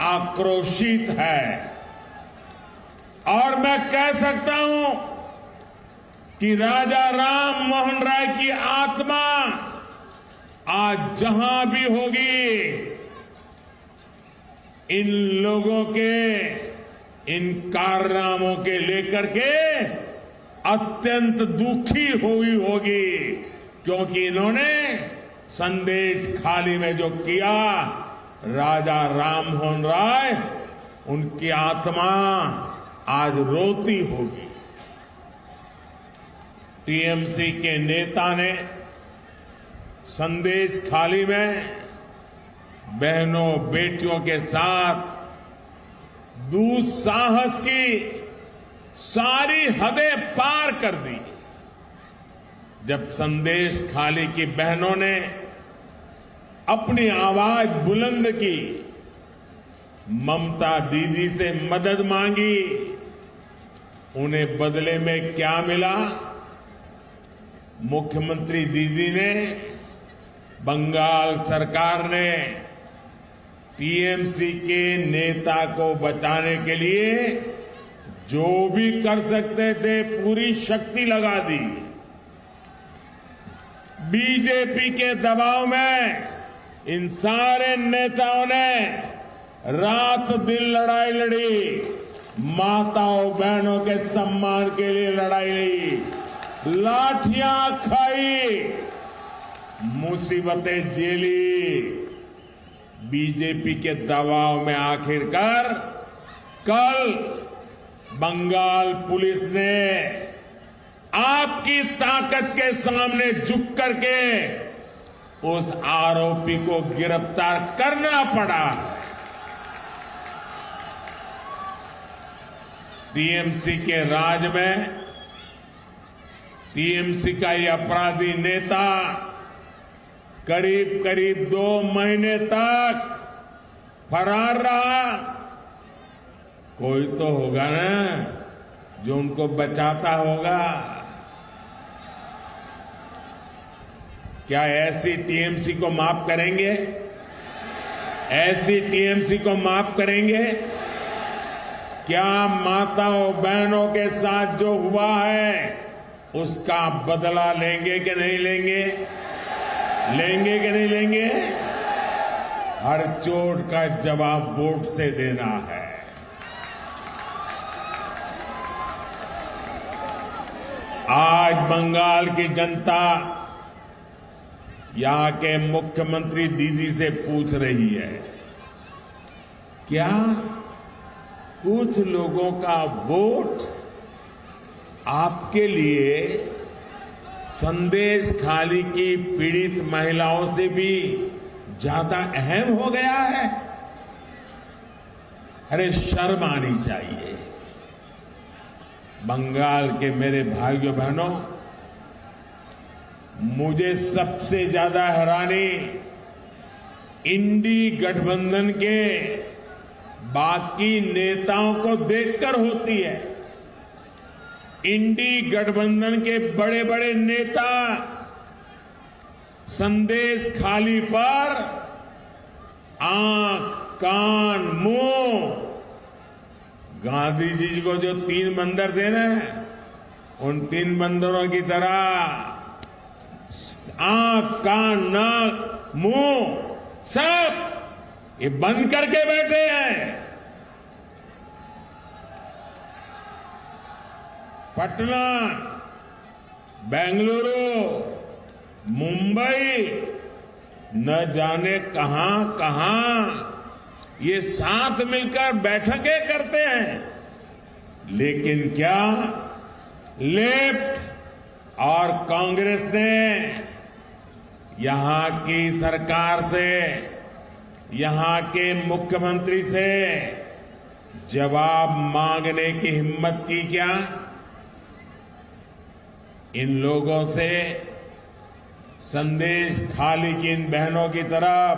आक्रोशित है और मैं कह सकता हूं कि राजा राम मोहन राय की आत्मा आज जहां भी होगी, इन लोगों के इन कारनामों के लेकर के अत्यंत दुखी हुई होगी, क्योंकि इन्होंने संदेश खाली में जो किया, राजा राम मोहन राय, उनकी आत्मा आज रोती होगी। टीएमसी के नेता ने संदेश खाली में बहनों बेटियों के साथ दुस्साहस की सारी हदें पार कर दी। जब संदेश खाली की बहनों ने अपनी आवाज बुलंद की, ममता दीदी से मदद मांगी, उन्हें बदले में क्या मिला? मुख्यमंत्री दीदी ने, बंगाल सरकार ने टीएमसी के नेता को बचाने के लिए जो भी कर सकते थे पूरी शक्ति लगा दी। बीजेपी के दबाव में इन सारे नेताओं ने रात दिन लड़ाई लड़ी, माताओं बहनों के सम्मान के लिए लड़ाई लड़ी, लाठियां खाई, मुसीबतें झेली। बीजेपी के दबाव में आखिरकार कल बंगाल पुलिस ने आपकी ताकत के सामने झुक करके उस आरोपी को गिरफ्तार करना पड़ा। टीएमसी के राज में टीएमसी का ये अपराधी नेता करीब करीब 2 महीने तक फरार रहा। कोई तो होगा ना जो उनको बचाता होगा। क्या ऐसी टीएमसी को माफ करेंगे? ऐसी टीएमसी को माफ करेंगे? क्या माताओं बहनों के साथ जो हुआ है उसका बदला लेंगे कि नहीं लेंगे? लेंगे कि नहीं लेंगे? हर चोट का जवाब वोट से देना है। आज बंगाल की जनता यहां के मुख्यमंत्री दीदी से पूछ रही है, क्या कुछ लोगों का वोट आपके लिए संदेश खाली की पीड़ित महिलाओं से भी ज्यादा अहम हो गया है? अरे शर्म आनी चाहिए। बंगाल के मेरे भाइयों बहनों, मुझे सबसे ज्यादा हैरानी इंडी गठबंधन के बाकी नेताओं को देखकर होती है। इंडी गठबंधन के बड़े बड़े नेता संदेश खाली पर आंख, कान, मुंह, गांधी जी को जो 3 बंदर थे ना, उन 3 बंदरों की तरह आंख, कान, नाक, मुंह सब ये बंद करके बैठे हैं। पटना, बेंगलुरु, मुंबई, न जाने कहां कहां ये साथ मिलकर बैठकें करते हैं। लेकिन क्या लेफ्ट और कांग्रेस ने यहां की सरकार से, यहां के मुख्यमंत्री से जवाब मांगने की हिम्मत की क्या? इन लोगों से संदेश खाली की इन बहनों की तरफ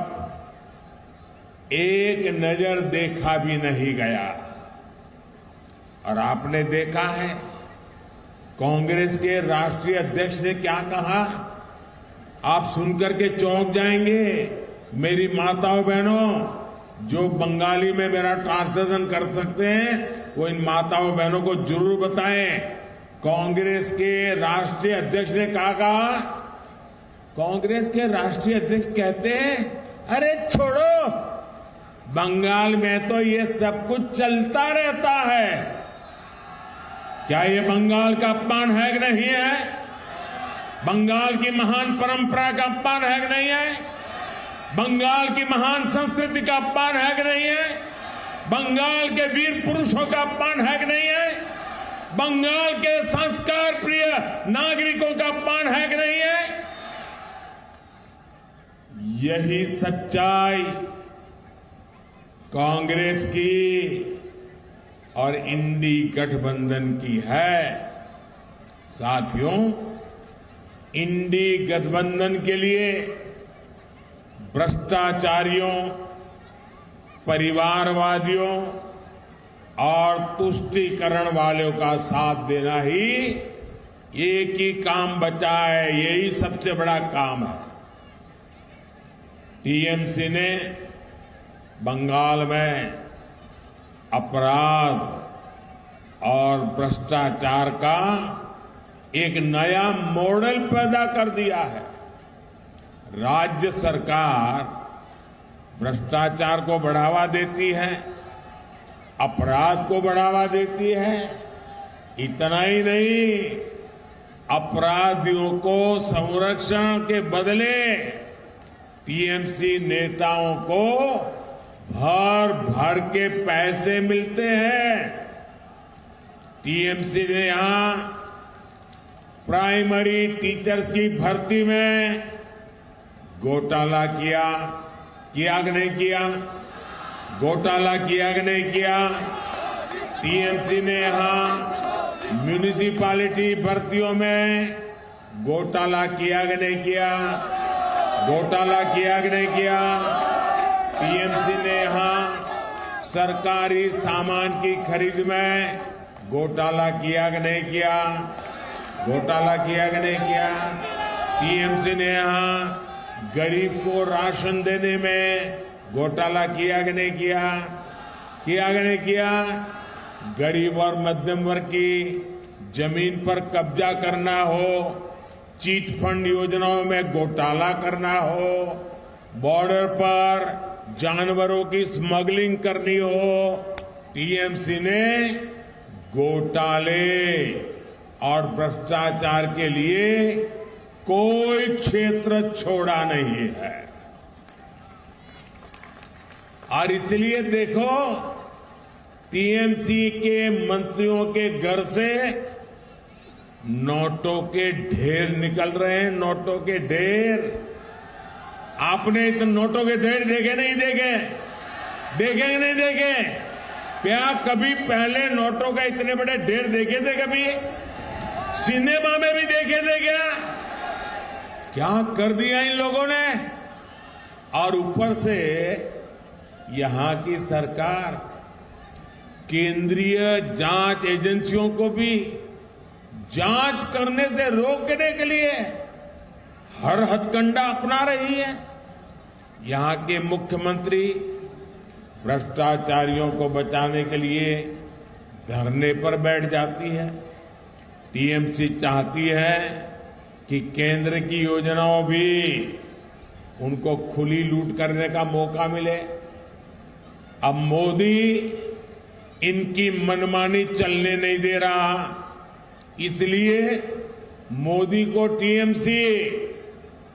एक नजर देखा भी नहीं गया। और आपने देखा है कांग्रेस के राष्ट्रीय अध्यक्ष ने क्या कहा? आप सुनकर के चौंक जाएंगे मेरी माताओं बहनों। जो बंगाली में मेरा ट्रांसलेशन कर सकते हैं वो इन माताओं बहनों को जरूर बताएं। कांग्रेस के राष्ट्रीय अध्यक्ष ने कहा, कांग्रेस के राष्ट्रीय अध्यक्ष कहते हैं अरे छोड़ो, बंगाल में तो ये सब कुछ चलता रहता है। क्या ये बंगाल का अपमान है कि नहीं है? बंगाल की महान परंपरा का अपमान है कि नहीं है? बंगाल की महान संस्कृति का अपमान है कि नहीं है? बंगाल के वीर पुरुषों का अपमान है कि नहीं है? बंगाल के संस्कार प्रिय नागरिकों का अपमान है कि नहीं है? यही सच्चाई कांग्रेस की और इंडी गठबंधन की है। साथियों, इंडी गठबंधन के लिए भ्रष्टाचारियों, परिवारवादियों और तुष्टीकरण वालों का साथ देना ही एक ही काम बचा है। यही सबसे बड़ा काम है। टीएमसी ने बंगाल में अपराध और भ्रष्टाचार का एक नया मॉडल पैदा कर दिया है। राज्य सरकार भ्रष्टाचार को बढ़ावा देती है, अपराध को बढ़ावा देती है। इतना ही नहीं, अपराधियों को संरक्षण के बदले टीएमसी नेताओं को भर भर के पैसे मिलते हैं। टीएमसी ने यहां प्राइमरी टीचर्स की भर्ती में घोटाला किया कि नहीं किया? घोटाला किया कि नहीं किया? टीएमसी ने यहां म्यूनिसिपैलिटी भर्तियों में घोटाला किया कि नहीं किया? घोटाला किया कि नहीं किया? टीएमसी ने यहां सरकारी सामान की खरीद में घोटाला किया कि नहीं किया? घोटाला किया कि नहीं किया? टीएमसी ने यहां गरीब को राशन देने में घोटाला किया कि नहीं किया? किया कि नहीं किया? गरीब और मध्यम वर्ग की जमीन पर कब्जा करना हो, चीट फंड योजनाओं में घोटाला करना हो, बॉर्डर पर जानवरों की स्मगलिंग करनी हो, टीएमसी ने घोटाले और भ्रष्टाचार के लिए कोई क्षेत्र छोड़ा नहीं है। और इसलिए देखो, टीएमसी के मंत्रियों के घर से नोटों के ढेर निकल रहे हैं। नोटों के ढेर आपने इतने नोटों के ढेर देखे नहीं देखे? देखे नहीं देखे? क्या कभी पहले नोटों का इतने बड़े ढेर देखे थे? कभी सिनेमा में भी देखे थे क्या? क्या कर दिया इन लोगों ने। और ऊपर से यहां की सरकार केंद्रीय जांच एजेंसियों को भी जांच करने से रोकने के लिए हर हथकंडा अपना रही है। यहां के मुख्यमंत्री भ्रष्टाचारियों को बचाने के लिए धरने पर बैठ जाती है। टीएमसी चाहती है कि केंद्र की योजनाओं भी उनको खुली लूट करने का मौका मिले। अब मोदी इनकी मनमानी चलने नहीं दे रहा, इसलिए मोदी को टीएमसी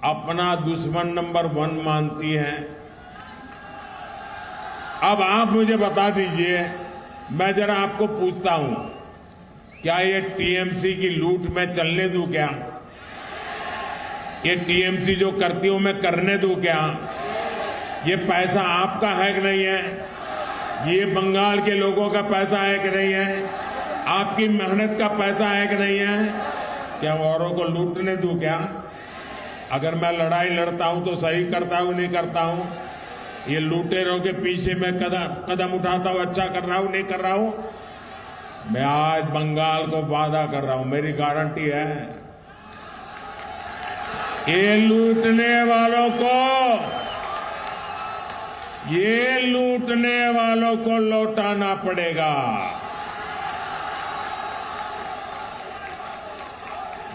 अपना दुश्मन नंबर 1 मानती है। अब आप मुझे बता दीजिए, मैं जरा आपको पूछता हूं, क्या ये टीएमसी की लूट मैं चलने दूं क्या? ये टीएमसी जो करती हूं मैं करने दूं क्या? ये पैसा आपका है कि नहीं है? ये बंगाल के लोगों का पैसा है कि नहीं है? आपकी मेहनत का पैसा है कि नहीं है? क्या औरों को लूटने दूं क्या? अगर मैं लड़ाई लड़ता हूं तो सही करता हूं नहीं करता हूं? ये लुटेरों के पीछे मैं कदम उठाता हूं, अच्छा कर रहा हूं नहीं कर रहा हूं? मैं आज बंगाल को वादा कर रहा हूं, मेरी गारंटी है, ये लूटने वालों को ये लूटने वालों को लौटाना पड़ेगा।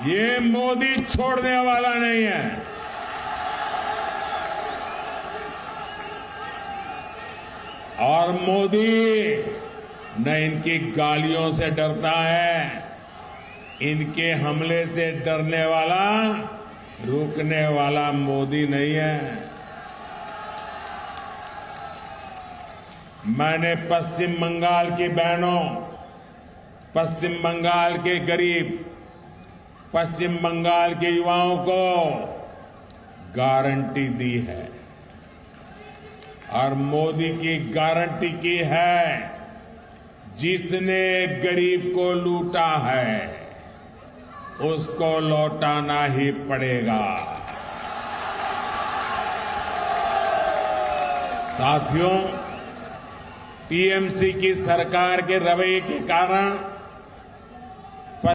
ये मोदी छोड़ने वाला नहीं है। और मोदी न इनकी गालियों से डरता है, इनके हमले से डरने वाला, रुकने वाला मोदी नहीं है। मैंने पश्चिम बंगाल की बहनों, पश्चिम बंगाल के गरीब, पश्चिम बंगाल के युवाओं को गारंटी दी है और मोदी की गारंटी की है, जिसने गरीब को लूटा है उसको लौटाना ही पड़ेगा। साथियों, टीएमसी की सरकार के रवैये के कारण